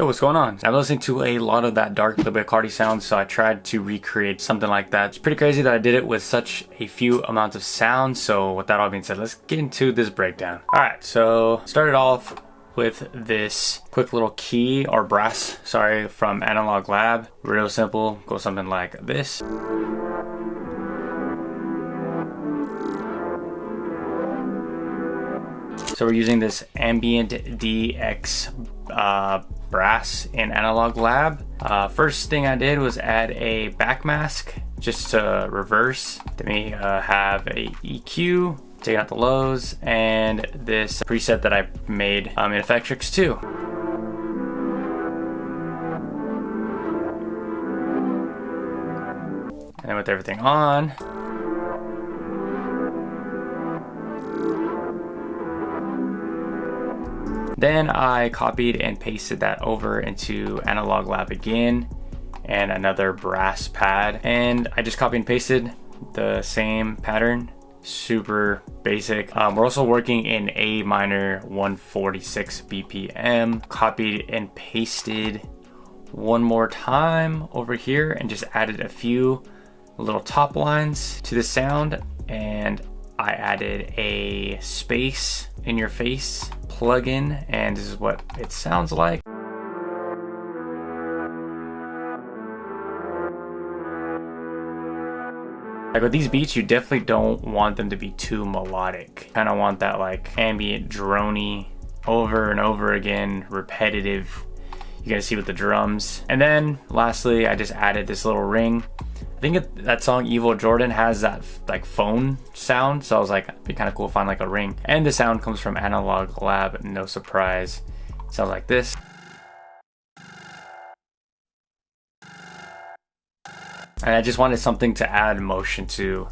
what's going on? I've listened to a lot of that dark Playboi Carti sound, so I tried to recreate something like that. It's pretty crazy that I did it with such a few amounts of sound. So with that all being said, let's get into this breakdown. All right, so started off with this quick little key or brass, sorry, from Analog Lab. Real simple, goes something like this. So we're using this Ambient DX brass in Analog Lab. First thing I did was add a back mask just to reverse. Then we have a EQ, taking out the lows, and this preset that I made in Effectrix 2. And then with everything on, then I copied and pasted that over into Analog Lab again and another brass pad. And I just copied and pasted the same pattern, super basic. We're also working in A minor 146 BPM. Copied and pasted one more time over here and just added a few little top lines to the sound. And I added a space in your face plugin, and this is what it sounds like. Like with these beats, you definitely don't want them to be too melodic. Kind of want that like ambient droney, over and over again, repetitive. You guys see with the drums. And then lastly, I just added this little ring. I think that song Evil Jordan has that like phone sound, so I was like, it'd be kind of cool to find like a ring. And the sound comes from Analog Lab, no surprise. It sounds like this. And I just wanted something to add motion to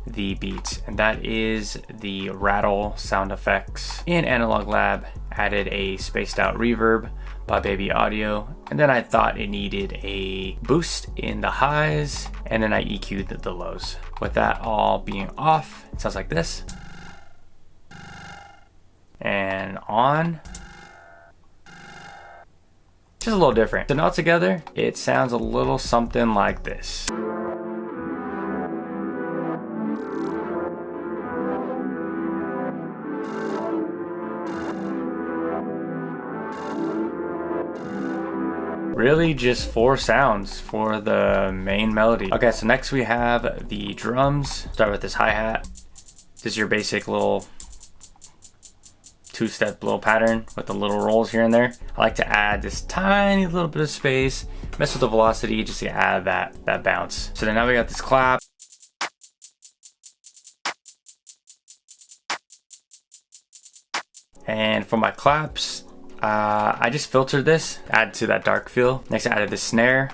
the beats, and that is the rattle sound effects. In Analog Lab, added a spaced out reverb by Baby Audio, and then I thought it needed a boost in the highs, and then I EQ'd the lows. With that all being off, it sounds like this. And on. Just a little different. So now together, it sounds a little something like this. Really just 4 sounds for the main melody. Okay, so next we have the drums. Start with this hi-hat. This is your basic little 2-step little pattern with the little rolls here and there. I like to add this tiny little bit of space, mess with the velocity just to add that bounce. So then now we got this clap. And for my claps, I just filtered this, add to that dark feel. Next I added the snare.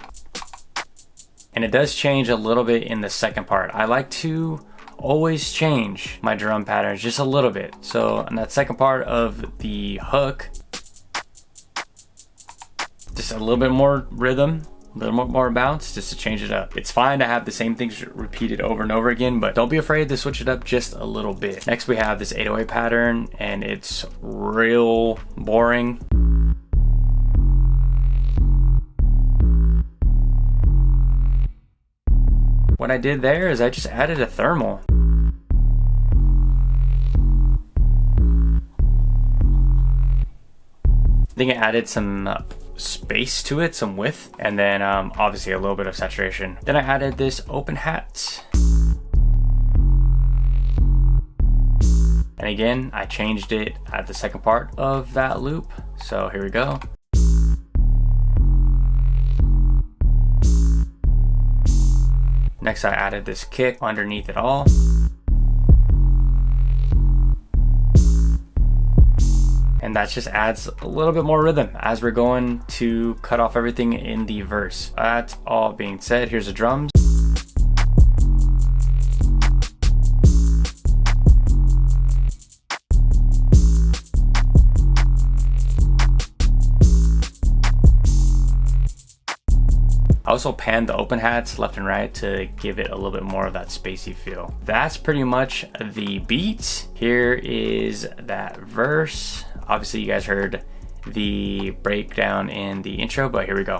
And it does change a little bit in the second part. I like to always change my drum patterns just a little bit. So in that second part of the hook, just a little bit more rhythm, a little more bounce, just to change it up. It's fine to have the same things repeated over and over again, but don't be afraid to switch it up just a little bit. Next we have this 808 pattern, and it's real boring. What I did there is I just added a thermal. I think I added some space to it, some width, and then obviously a little bit of saturation. Then I added this open hat. And again, I changed it at the second part of that loop. So here we go. Next I added this kick underneath it all. And that just adds a little bit more rhythm as we're going to cut off everything in the verse. That all being said, here's the drums. I also panned the open hats left and right to give it a little bit more of that spacey feel. That's pretty much the beat. Here is that verse. Obviously you guys heard the breakdown in the intro, but here we go.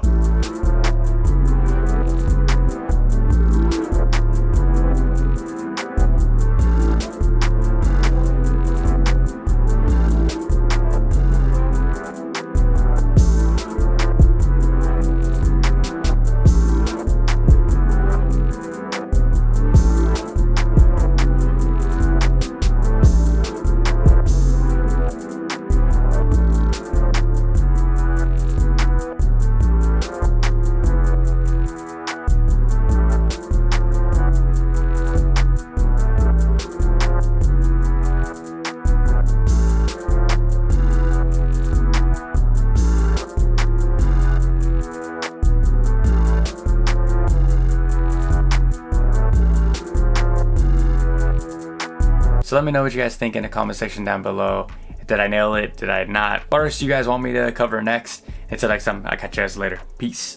So let me know what you guys think in the comment section down below. Did I nail it? Did I not? What else do you guys want me to cover next? Until next time, I'll catch you guys later. Peace.